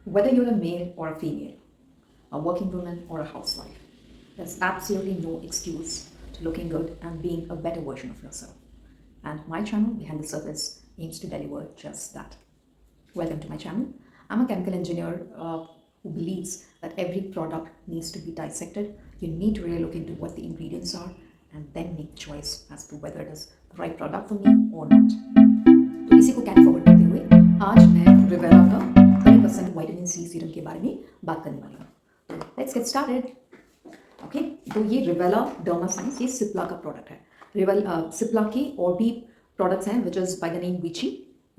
Whether you're a male or a female, a working woman or a housewife, there's absolutely no excuse to looking good and being a better version of yourself. And my channel, Behind the Surface, aims to deliver just that. Welcome to my channel. I'm a chemical engineer who believes that every product needs to be dissected. You need to really look into what the ingredients are and then make choice as to whether it is the right product for me or not. तो इसी को carry forward करते हुए आज मैं रिवेला का 20% vitamin C serum के बारे में बात करने वाली हूँ. Let's get started. ओके, तो ये रिवेला डर्मासाइंस, ये सिप्ला का प्रोडक्ट है. सिप्ला के और भी प्रोडक्ट्स हैं which is by the name Vichy.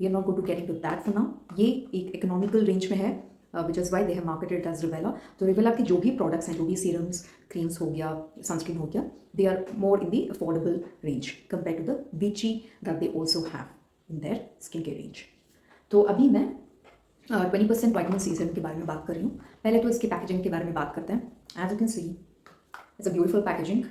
We are not go to get into that for now. ये एक इकोनॉमिकल रेंज में है which is why they have marketed as Revela. तो रिवेला के जो भी प्रोडक्ट्स हैं, जो भी सीरम्स, क्रीम्स हो गया, सनस्क्रीन हो गया, they are more in the affordable range compare to the Vichy that they also have in their skin care range. तो अभी मैं 20% विटामिन सी सीरम के बारे में बात कर रही हूँ. पहले तो इसके पैकेजिंग के बारे में बात करते हैं. As you can see, it's a beautiful packaging.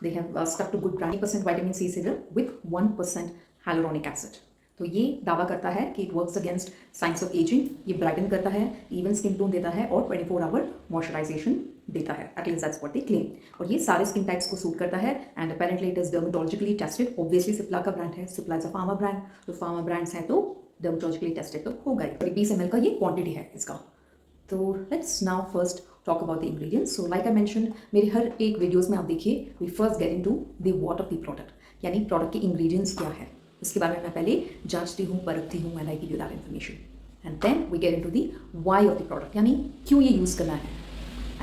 They have stuck to good 20% vitamin C serum with 1% hyaluronic acid. तो ये दावा करता है कि it works against science of ageing. ये ब्राइटन करता है, इवन स्किन टोन देता है और 24 आवर मॉइस्चराइजेशन देता है. At least that's what they claim. और ये सारे स्किन टाइप्स को सूट करता है and apparently it is dermatologically tested. Obviously Cipla का ब्रांड है, Cipla is a pharma brand. तो फार्मा ब्रांड्स हैं तो डर्मेटोलॉजिकली टेस्टेड तो होगा ही. 20 ml का ये क्वांटिटी है इसका. तो let's now first talk about the ingredients. So like I mention, मेरे हर एक वीडियोस में आप देखिए we first get into the what of the product, यानी प्रोडक्ट के इंग्रेडिएंट्स क्या है, इसके बारे में मैं पहले जांचती हूँ, परखती हूँ and I give you that information. And then we get into the why of the product, यानी क्यों ये यूज़ करना है.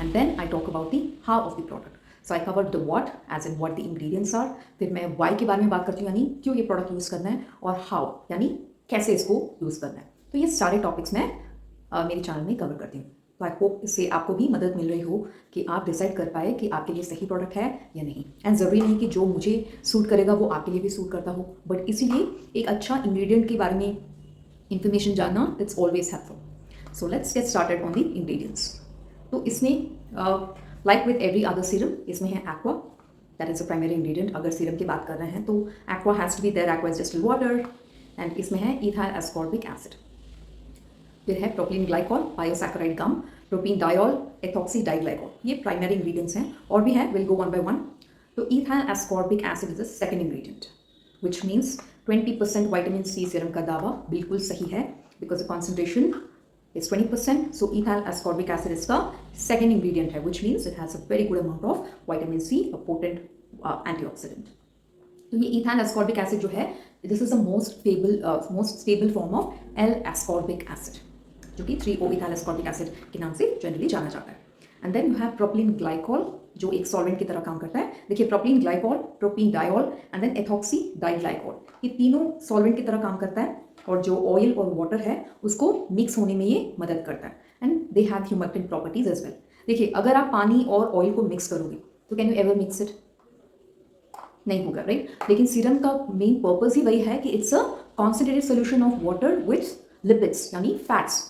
And then I talk about the how of the product. So I cover the what as in what the ingredients are. फिर मैं why के बारे में बात करती हूँ, यानी क्यों ये प्रोडक्ट यूज़ करना है, और हाउ यानी कैसे इसको यूज़ करना है. तो ये सारे टॉपिक्स मैं मेरे चैनल में कवर करती हूँ. तो आई होप इससे आपको भी मदद मिल रही हो कि आप डिसाइड कर पाए कि आपके लिए सही प्रोडक्ट है या नहीं. एंड ज़रूरी नहीं कि जो मुझे सूट करेगा वो आपके लिए भी सूट करता हो, बट इसीलिए एक अच्छा इंग्रेडिएंट के बारे में इंफॉर्मेशन जानना it's always helpful. So let's get started on the ingredients. तो इसमें like with every other serum, इसमें है aqua. That is a primary ingredient. अगर सीरम की बात कर रहे हैं तो aqua has to be there. Aqua is distilled water. And इसमें है इथाइल एस्कॉर्बिक एसिड. फिर है propene glycol, biosaccharide gum, propene diol, ethoxy diglycol. ये प्राइमरी इंग्रेडिएंट्स हैं. और भी है, will go one by one. तो ethyl ascorbic acid is the second ingredient, which means 20% vitamin C serum का दावा बिल्कुल सही है because the concentration is 20%. So ethyl ascorbic acid is the second ingredient है, which means it has a very good amount of vitamin C, a potent antioxidant. तो ये ethyl ascorbic acid जो है, this is the most stable form of L-ascorbic acid, जो कि 3O ethyl ascorbic acid के नाम से जनरली जाना जाता है. And then you have propylene glycol, जो एक सॉल्वेंट की तरह काम करता है. देखिए, propylene glycol, propene diol and then ethoxy diglycol, ये तीनों सॉल्वेंट की तरह काम करता है और जो ऑयल और वाटर है उसको मिक्स होने में ये मदद करता है. And they have humectant properties as well. देखिए, अगर आप पानी और ऑयल को मिक्स करोगे तो can you ever mix it? नहीं होगा, राइट. लेकिन सीरम का मेन पर्पज ही वही है कि it's a concentrated solution of water with lipids, यानी फैट्स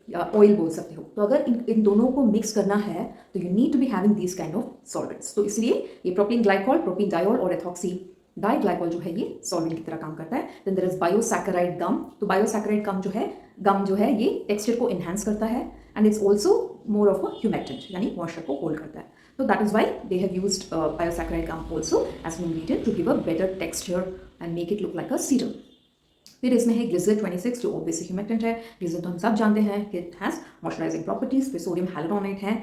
या ऑयल बोल सकते हो. तो अगर इन दोनों को मिक्स करना है तो you need to be having this kind of solvents. तो इसलिए ये प्रोपीन ग्लाइकॉल, प्रोपीन डायोल और एथॉक्सी डाइग्लाइकॉल जो है ये सॉल्वेंट की तरह काम करता है. Then there is biosaccharide gum. तो बायोसैकेराइड गम जो है ये टेक्सचर को एनहांस करता है and it's also more of a humectant, यानी मॉइस्चर को होल्ड करता है. तो that is why they have used biosaccharide gum also as an ingredient to give a better texture and make it look like a serum. फिर इसमें है glycerine 26, जो obviously humectant है. ग्लिसरीन तो हम सब जानते हैं कि इट हैज़ मॉइस्चराइजिंग प्रॉपर्टीज. फिर सोडियम हाइलुरोनेट है.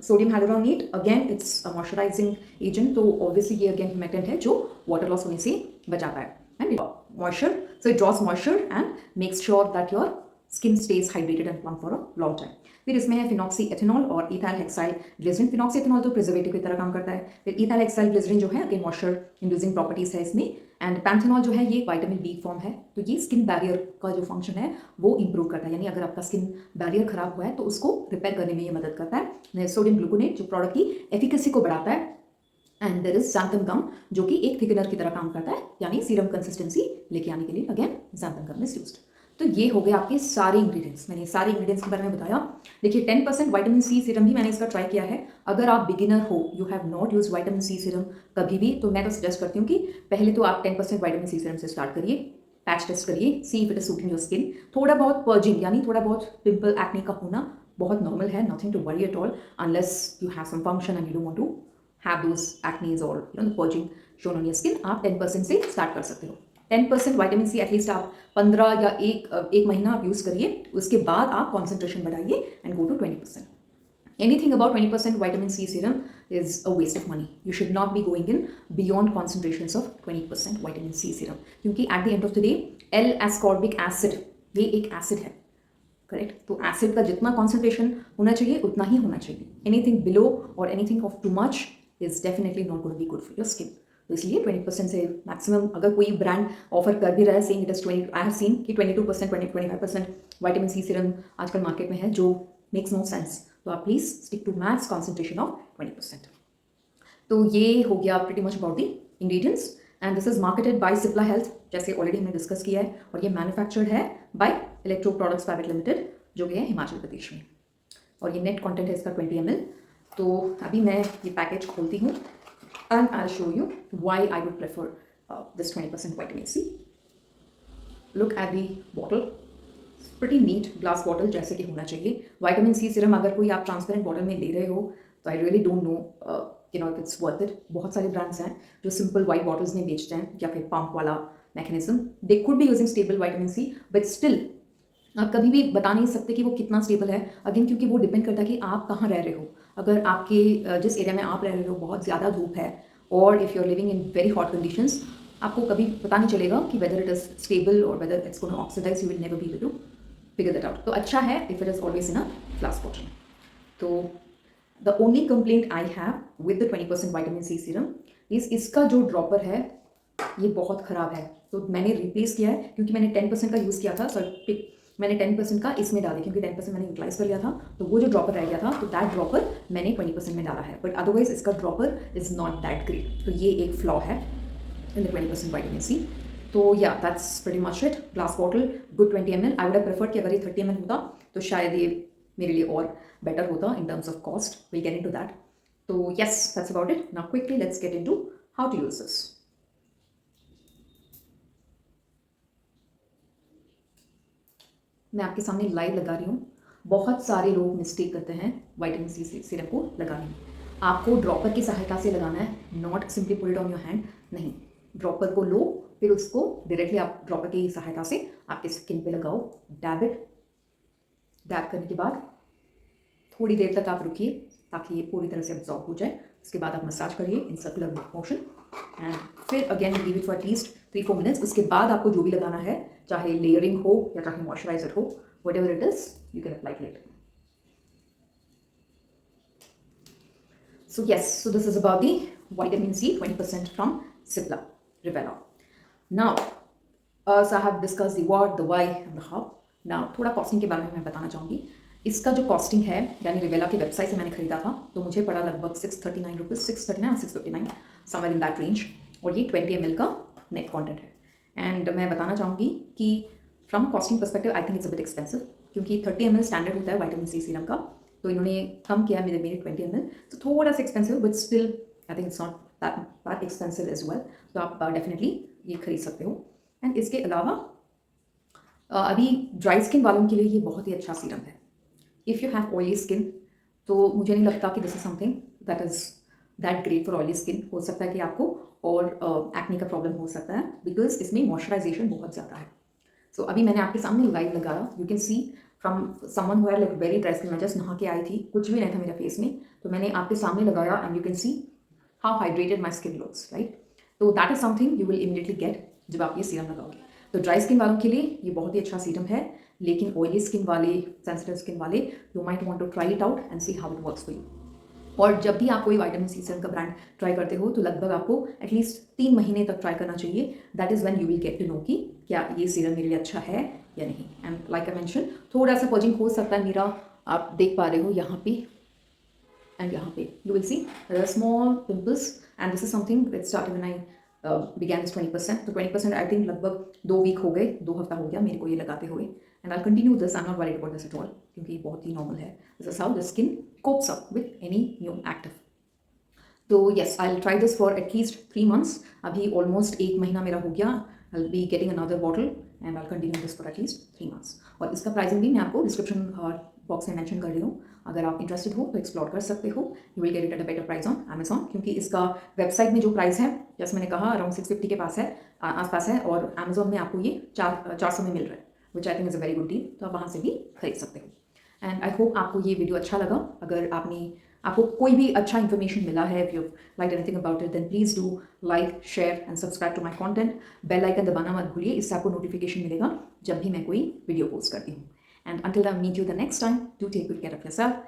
Sodium hyaluronate again it's a moisturising agent. तो ऑब्वियसली ये अगेन ह्यूमेक्टेंट है जो वाटर लॉस होने से बचाता है. And moisture, so it draws moisture and makes sure that your skin stays hydrated and plump for a long time. फिर इसमें है फिनॉक्सी एथेनॉल और ethyl hexyl glycerin. Phenoxy ethanol तो प्रिजर्वेटिव की तरह काम करता है. फिर इथाइल हेक्साइल ग्लिसरीन जो है अगेन मॉइस्चर इंड्यूसिंग प्रॉपर्टीज है इसमें. एंड पैंथेनॉल जो है ये विटामिन बी फॉर्म है. तो ये स्किन बैरियर का जो फंक्शन है वो इंप्रूव करता है, यानी अगर आपका स्किन बैरियर खराब हुआ है तो उसको रिपेयर करने में ये मदद करता है. सोडियम ग्लूकोनेट जो प्रोडक्ट की एफिकेसी को बढ़ाता है. एंड देयर इज xanthan गम, जो कि एक थिकनर की तरह काम करता है, यानी सीरम कंसिस्टेंसी लेके आने के लिए again xanthan gum is used. तो ये हो गए आपके सारे इंग्रेडिएंट्स. मैंने सारे इंग्रेडिएंट्स के बारे में बताया. देखिए, 10% विटामिन सी सीरम भी मैंने इसका ट्राई किया है. अगर आप बिगिनर हो, you have not use vitamin C serum कभी भी, तो मैं तो सजेस्ट करती हूँ कि पहले तो आप 10% विटामिन सी सीरम से स्टार्ट करिए. पैच टेस्ट करिए, see if it is suiting your skin. थोड़ा बहुत पर्जिंग यानी थोड़ा बहुत पिंपल एक्ने का होना बहुत नॉर्मल है, nothing to worry at all, unless you have some function and you don't want to have those acnes और purging shown on your skin. आप 10% से स्टार्ट कर सकते हो। 10% वाइटामिन सी एटलीस्ट आप 15 या एक महीना आप यूज़ करिए, उसके बाद आप कॉन्सेंट्रेशन बढ़ाइए and go to 20%. Anything about 20% vitamin C serum is a waste of money. You should not be going in beyond concentrations of 20% vitamin C serum. क्योंकि at the end of the day, L-ascorbic acid ये एक acid है, correct? तो acid का जितना concentration होना चाहिए उतना ही होना चाहिए. एनीथिंग बिलो और anything of too much is definitely not going to be good for your skin. तो इसलिए 20% से मैक्सिमम अगर कोई ब्रांड ऑफर कर भी रहा है saying it is 20, I have seen कि 22%, 25% विटामिन सी सीरम आजकल मार्केट में है, जो मेक्स नो सेंस. तो आप please stick to max concentration of 20%. तो ये हो गया pretty much about the ingredients and this is marketed by Cipla health, जैसे ऑलरेडी हमने डिस्कस किया है, और ये मैन्युफैक्चर्ड है by electro products private limited, जो कि है हिमाचल प्रदेश में, और ये नेट कंटेंट है इसका 20 ml. तो अभी मैं ये पैकेज खोलती हूँ and I show you why I would prefer this 20% vitamin C. Look at the bottle, pretty neat glass bottle जैसे कि होना चाहिए. विटामिन सी सीरम अगर कोई आप ट्रांसपेरेंट बॉटल में ले रहे हो तो I really don't know if it's worth it. बहुत सारे ब्रांड्स हैं जो सिंपल वाइट बॉटल्स में बेचते हैं या फिर पंप वाला mechanism. They could be using stable vitamin C, but still आप कभी भी बता नहीं सकते कि वो कितना स्टेबल है. अगेन क्योंकि वो डिपेंड करता है कि आप कहाँ रह रहे हो. अगर आपके जिस एरिया में आप रह रहे हो बहुत ज़्यादा धूप है, और if you are living in very hot conditions, आपको कभी पता नहीं चलेगा कि वेदर इट इज़ स्टेबल और whether it's gonna oxidize. You will never be able to figure that out. तो अच्छा है if it is always in a glass bottle. तो the only complaint I have with the 20% vitamin C serum is इसका जो dropper है ये बहुत ख़राब है. तो मैंने रिप्लेस किया है क्योंकि मैंने 10% का यूज़ किया था, सो मैंने 10% का इसमें डाला क्योंकि 10% मैंने यूटिलाइज कर लिया था. तो वो जो ड्रॉपर रह गया था, तो दैट ड्रॉपर मैंने 20% में डाला है, बट अदरवाइज इसका dropper is not that great. तो ये एक फ्लॉ है इन द 20% vitamin C. तो या that's pretty much it. Glass bottle, good 20 ml. I would have preferred कि अगर ये 30 ml होता तो शायद ये मेरे लिए और बेटर होता in terms of cost. Will get into that. तो yes, that's about it. Now quickly let's get into how to use this. मैं आपके सामने लाइव लगा रही हूँ. बहुत सारे लोग मिस्टेक करते हैं विटामिन सी सीरम को लगाने में. आपको ड्रॉपर की सहायता से लगाना है, not simply put it on your hand. नहीं, ड्रॉपर को लो, फिर उसको डायरेक्टली आप ड्रॉपर की सहायता से आपके स्किन पे लगाओ. Dab it. डैब करने के बाद थोड़ी देर तक आप रुकिए ताकि ये पूरी तरह से एब्जॉर्ब हो जाए. उसके बाद आप मसाज करिए इन सर्कुलर मोशन एंड फिर again leave it for at least 3-4 minutes. उसके बाद आपको जो भी लगाना है, चाहे लेयरिंग हो या चाहे मॉइस्चराइजर हो, whatever it is, you can apply it. So yes, so this is about the vitamin C 20% from Cipla Revela. Now, as I have discussed the what, the why and the how. Now, थोड़ा costing के बारे में मैं बताना चाहूँगी. इसका जो costing है, यानी रिवेला की वेबसाइट से मैंने खरीदा था, तो मुझे पड़ा लगभग 639 रुपीज़, 639 और 659 समवेयर इन दैट रेंज. और ये 20 ml का नेट कॉन्टेंट है. एंड मैं बताना चाहूँगी कि from costing perspective I think it's a bit expensive, क्योंकि 30 ml स्टैंडर्ड होता है विटामिन सी सीरम का, तो इन्होंने कम किया मेरे 20 ml. तो थोड़ा सा expensive, but still I think it's not that expensive as well. तो आप डेफिनेटली ये खरीद सकते हो. एंड इसके अलावा अभी ड्राई स्किन वालों के लिए ये बहुत ही अच्छा सीरम है. If you have oily skin, तो मुझे नहीं लगता कि this is something that is that great for oily skin. हो सकता है कि आपको और एक्ने का प्रॉब्लम हो सकता है, बिकॉज इसमें मॉइस्चराइजेशन बहुत ज़्यादा है. सो अभी मैंने आपके सामने लाइव लगाया. You can C from someone who had like very dry skin. मैं जस्ट नहा के आई थी, कुछ भी नहीं था मेरे फेस में, तो मैंने आपके सामने लगाया and you can see how hydrated my skin looks, right. तो that is something you will immediately get जब आप ये सीरम लगाओगे. तो ड्राई स्किन वालों के लिए ये बहुत ही अच्छा सीरम है, लेकिन ऑयली स्किन वाले, सेंसिटिव स्किन वाले, you might want to try it out and see how it works for you. और जब भी आप कोई विटामिन सी सीरम का ब्रांड ट्राई करते हो, तो लगभग आपको एटलीस्ट 3 महीने तक ट्राई करना चाहिए. That is when you will get to know कि क्या ये सीरम मेरे लिए अच्छा है या नहीं. एंड लाइक आई मेंशन, थोड़ा सा पर्जिंग हो सकता है मेरा, आप देख पा रहे हो यहाँ पे एंड यहाँ पे you will C small pimples. And this is something that started when I began this 20%. तो 20% आई थिंक लगभग 2 वीक हो गए, 2 हफ्ता हो गया मेरे को ये लगाते हुए. And I continue this. I am not worried about this at all, क्योंकि ये बहुत ही नॉर्मल है. This is how the skin copes up with any new active. तो yes, I will try this for at least 3 months. अभी almost 1 महीना मेरा हो गया I will be getting another bottle and I continue this for at least 3 months. और इसका pricing भी मैं आपको डिस्क्रिप्शन बॉक्स में मेंशन कर रही हूँ. अगर आप इंटरेस्टेड हो तो एक्सप्लोर कर सकते हो. You will get it at a better price on Amazon, क्योंकि इसका वेबसाइट में जो प्राइस है, जैसे मैंने कहा, अराउंड 650 के पास है, आसपास है, और अमेजॉन में आपको ये 400 में मिल रहा है, which I think is a very good deal. तो आप वहाँ से भी खरीद सकते हो. एंड आई होप आपको ये वीडियो अच्छा लगा. अगर आपको कोई भी अच्छा इन्फॉर्मेशन मिला है, if you like anything about it, then please do like, share and subscribe to my content. Bell icon दबाना मत भूलिए, इससे आपको नोटिफिकेशन मिलेगा जब भी मैं कोई वीडियो पोस्ट करती हूँ. And until I meet you the next time, do take good care of yourself.